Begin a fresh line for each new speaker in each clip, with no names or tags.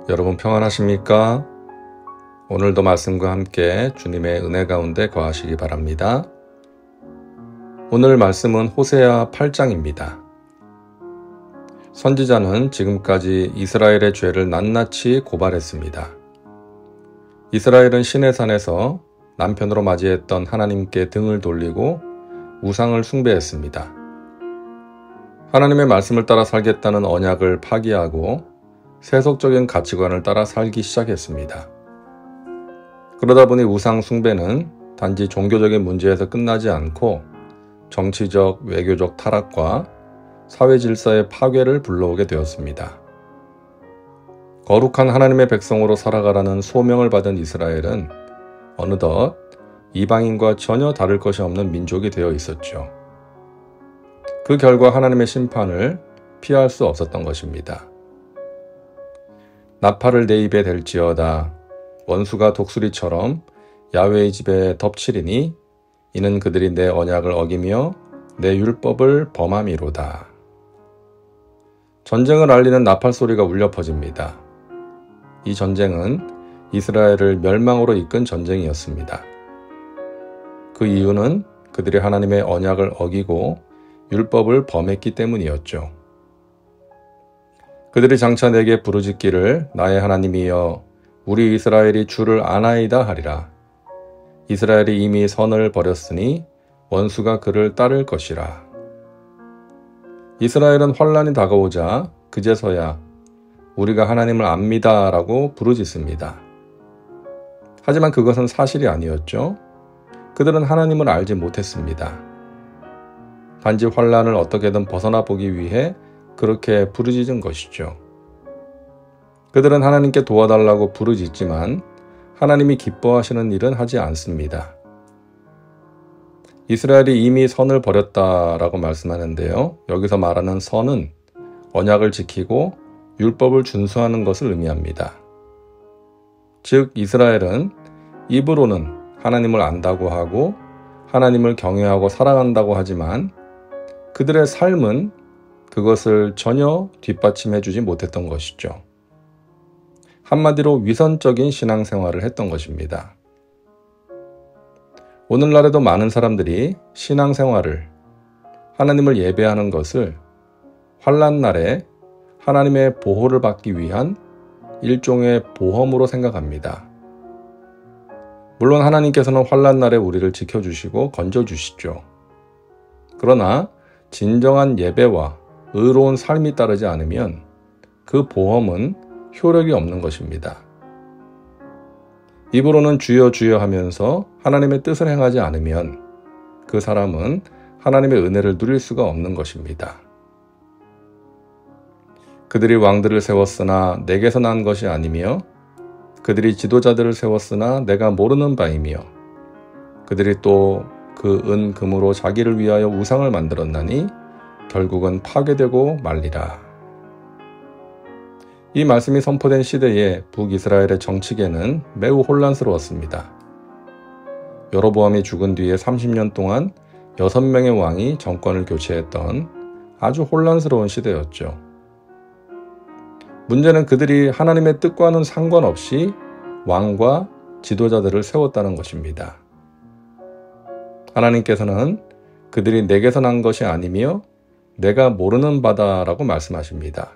여러분 평안하십니까? 오늘도 말씀과 함께 주님의 은혜 가운데 거하시기 바랍니다. 오늘 말씀은 호세아 8장입니다. 선지자는 지금까지 이스라엘의 죄를 낱낱이 고발했습니다. 이스라엘은 시내산에서 남편으로 맞이했던 하나님께 등을 돌리고 우상을 숭배했습니다. 하나님의 말씀을 따라 살겠다는 언약을 파기하고 세속적인 가치관을 따라 살기 시작했습니다. 그러다 보니 우상 숭배는 단지 종교적인 문제에서 끝나지 않고 정치적, 외교적 타락과 사회 질서의 파괴를 불러오게 되었습니다. 거룩한 하나님의 백성으로 살아가라는 소명을 받은 이스라엘은 어느덧 이방인과 전혀 다를 것이 없는 민족이 되어 있었죠. 그 결과 하나님의 심판을 피할 수 없었던 것입니다. 나팔을 내 입에 댈지어다. 원수가 독수리처럼 야훼의 집에 덮치리니 이는 그들이 내 언약을 어기며 내 율법을 범함이로다. 전쟁을 알리는 나팔 소리가 울려 퍼집니다. 이 전쟁은 이스라엘을 멸망으로 이끈 전쟁이었습니다. 그 이유는 그들이 하나님의 언약을 어기고 율법을 범했기 때문이었죠. 그들이 장차 내게 부르짖기를 나의 하나님이여 우리 이스라엘이 주를 아나이다 하리라. 이스라엘이 이미 선을 버렸으니 원수가 그를 따를 것이라. 이스라엘은 환란이 다가오자 그제서야 우리가 하나님을 압니다 라고 부르짖습니다. 하지만 그것은 사실이 아니었죠. 그들은 하나님을 알지 못했습니다. 단지 환란을 어떻게든 벗어나 보기 위해 그렇게 부르짖은 것이죠. 그들은 하나님께 도와달라고 부르짖지만 하나님이 기뻐하시는 일은 하지 않습니다. 이스라엘이 이미 선을 버렸다라고 말씀하는데요. 여기서 말하는 선은 언약을 지키고 율법을 준수하는 것을 의미합니다. 즉 이스라엘은 입으로는 하나님을 안다고 하고 하나님을 경외하고 사랑한다고 하지만 그들의 삶은 그것을 전혀 뒷받침해주지 못했던 것이죠. 한마디로 위선적인 신앙생활을 했던 것입니다. 오늘날에도 많은 사람들이 신앙생활을 하나님을 예배하는 것을 환난날에 하나님의 보호를 받기 위한 일종의 보험으로 생각합니다. 물론 하나님께서는 환난날에 우리를 지켜주시고 건져주시죠. 그러나 진정한 예배와 의로운 삶이 따르지 않으면 그 보험은 효력이 없는 것입니다. 입으로는 주여 주여 하면서 하나님의 뜻을 행하지 않으면 그 사람은 하나님의 은혜를 누릴 수가 없는 것입니다. 그들이 왕들을 세웠으나 내게서 난 것이 아니며 그들이 지도자들을 세웠으나 내가 모르는 바이며 그들이 또 그 은 금으로 자기를 위하여 우상을 만들었나니 결국은 파괴되고 말리라. 이 말씀이 선포된 시대에 북이스라엘의 정치계는 매우 혼란스러웠습니다. 여로보암이 죽은 뒤에 30년 동안 6명의 왕이 정권을 교체했던 아주 혼란스러운 시대였죠. 문제는 그들이 하나님의 뜻과는 상관없이 왕과 지도자들을 세웠다는 것입니다. 하나님께서는 그들이 내게서 난 것이 아니며 내가 모르는 바다라고 말씀하십니다.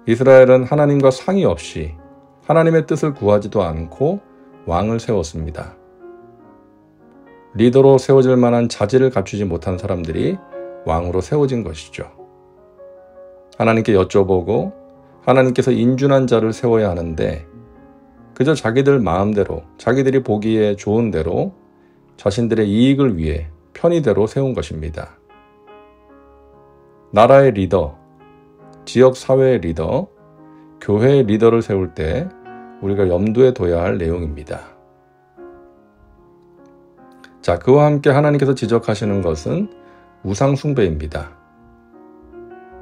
이스라엘은 하나님과 상의 없이 하나님의 뜻을 구하지도 않고 왕을 세웠습니다. 리더로 세워질 만한 자질을 갖추지 못한 사람들이 왕으로 세워진 것이죠. 하나님께 여쭤보고 하나님께서 인준한 자를 세워야 하는데 그저 자기들 마음대로 자기들이 보기에 좋은 대로 자신들의 이익을 위해 편의대로 세운 것입니다. 나라의 리더, 지역사회의 리더, 교회의 리더를 세울 때 우리가 염두에 둬야 할 내용입니다. 자, 그와 함께 하나님께서 지적하시는 것은 우상 숭배입니다.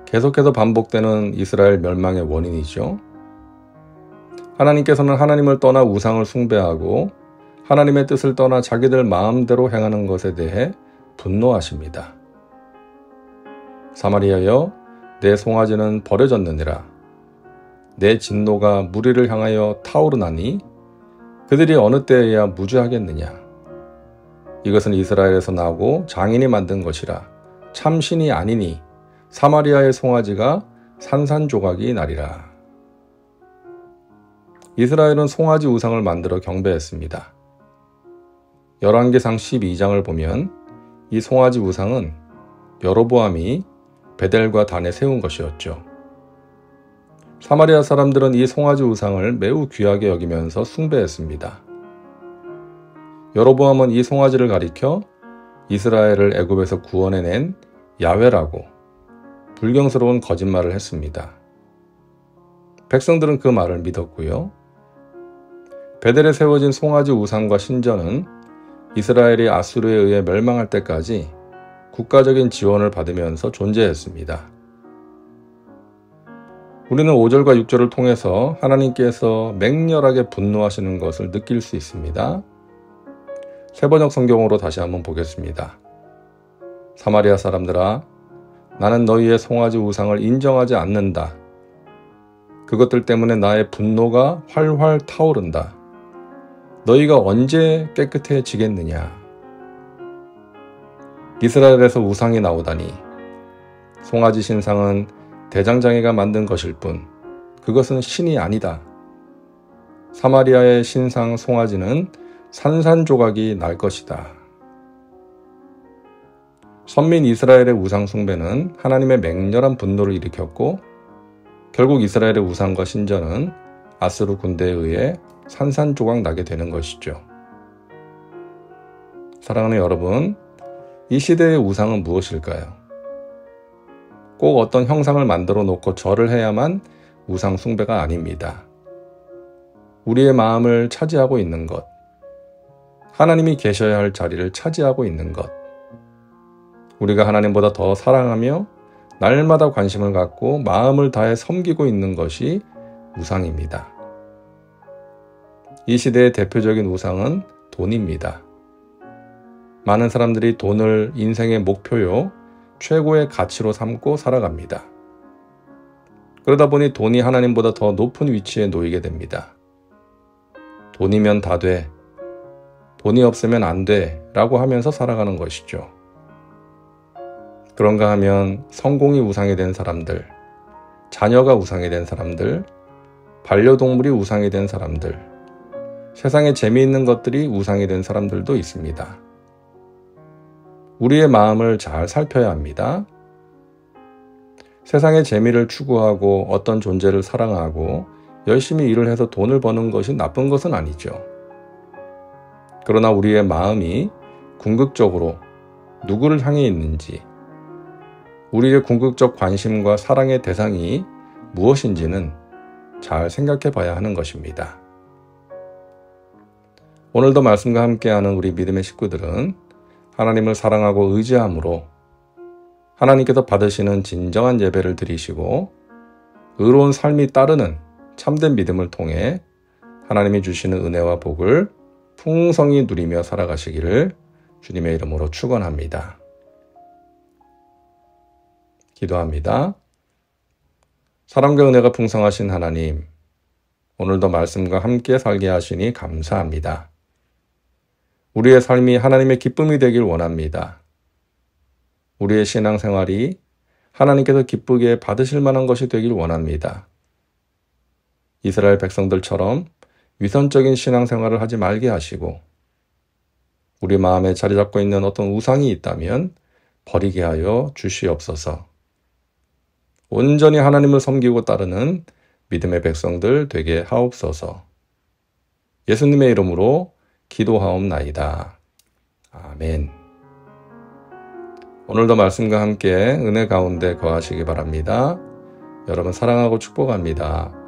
계속해서 반복되는 이스라엘 멸망의 원인이죠. 하나님께서는 하나님을 떠나 우상을 숭배하고 하나님의 뜻을 떠나 자기들 마음대로 행하는 것에 대해 분노하십니다. 사마리아여, 내 송아지는 버려졌느니라. 내 진노가 무리를 향하여 타오르나니 그들이 어느 때에야 무죄하겠느냐. 이것은 이스라엘에서 나고 장인이 만든 것이라. 참신이 아니니 사마리아의 송아지가 산산조각이 나리라. 이스라엘은 송아지 우상을 만들어 경배했습니다. 열왕기상 12장을 보면 이 송아지 우상은 여로보암이 베델과 단에 세운 것이었죠. 사마리아 사람들은 이 송아지 우상을 매우 귀하게 여기면서 숭배했습니다. 여로보암은 이 송아지를 가리켜 이스라엘을 애굽에서 구원해낸 야훼라고 불경스러운 거짓말을 했습니다. 백성들은 그 말을 믿었고요. 베델에 세워진 송아지 우상과 신전은 이스라엘이 아수르에 의해 멸망할 때까지 국가적인 지원을 받으면서 존재했습니다. 우리는 5절과 6절을 통해서 하나님께서 맹렬하게 분노하시는 것을 느낄 수 있습니다. 새번역 성경으로 다시 한번 보겠습니다. 사마리아 사람들아, 나는 너희의 송아지 우상을 인정하지 않는다. 그것들 때문에 나의 분노가 활활 타오른다. 너희가 언제 깨끗해지겠느냐. 이스라엘에서 우상이 나오다니. 송아지 신상은 대장장이가 만든 것일 뿐 그것은 신이 아니다. 사마리아의 신상 송아지는 산산조각이 날 것이다. 선민 이스라엘의 우상 숭배는 하나님의 맹렬한 분노를 일으켰고 결국 이스라엘의 우상과 신전은 아수르 군대에 의해 산산조각 나게 되는 것이죠. 사랑하는 여러분, 이 시대의 우상은 무엇일까요? 꼭 어떤 형상을 만들어 놓고 절을 해야만 우상 숭배가 아닙니다. 우리의 마음을 차지하고 있는 것, 하나님이 계셔야 할 자리를 차지하고 있는 것, 우리가 하나님보다 더 사랑하며 날마다 관심을 갖고 마음을 다해 섬기고 있는 것이 우상입니다. 이 시대의 대표적인 우상은 돈입니다. 많은 사람들이 돈을 인생의 목표요, 최고의 가치로 삼고 살아갑니다. 그러다 보니 돈이 하나님보다 더 높은 위치에 놓이게 됩니다. 돈이면 다 돼, 돈이 없으면 안 돼 라고 하면서 살아가는 것이죠. 그런가 하면 성공이 우상이 된 사람들, 자녀가 우상이 된 사람들, 반려동물이 우상이 된 사람들, 세상에 재미있는 것들이 우상이 된 사람들도 있습니다. 우리의 마음을 잘 살펴야 합니다. 세상의 재미를 추구하고 어떤 존재를 사랑하고 열심히 일을 해서 돈을 버는 것이 나쁜 것은 아니죠. 그러나 우리의 마음이 궁극적으로 누구를 향해 있는지, 우리의 궁극적 관심과 사랑의 대상이 무엇인지는 잘 생각해 봐야 하는 것입니다. 오늘도 말씀과 함께하는 우리 믿음의 식구들은 하나님을 사랑하고 의지함으로 하나님께서 받으시는 진정한 예배를 드리시고 의로운 삶이 따르는 참된 믿음을 통해 하나님이 주시는 은혜와 복을 풍성히 누리며 살아가시기를 주님의 이름으로 축원합니다. 기도합니다. 사랑과 은혜가 풍성하신 하나님, 오늘도 말씀과 함께 살게 하시니 감사합니다. 우리의 삶이 하나님의 기쁨이 되길 원합니다. 우리의 신앙생활이 하나님께서 기쁘게 받으실 만한 것이 되길 원합니다. 이스라엘 백성들처럼 위선적인 신앙생활을 하지 말게 하시고 우리 마음에 자리 잡고 있는 어떤 우상이 있다면 버리게 하여 주시옵소서. 온전히 하나님을 섬기고 따르는 믿음의 백성들 되게 하옵소서. 예수님의 이름으로 기도하옵나이다. 아멘. 오늘도 말씀과 함께 은혜 가운데 거하시기 바랍니다. 여러분 사랑하고 축복합니다.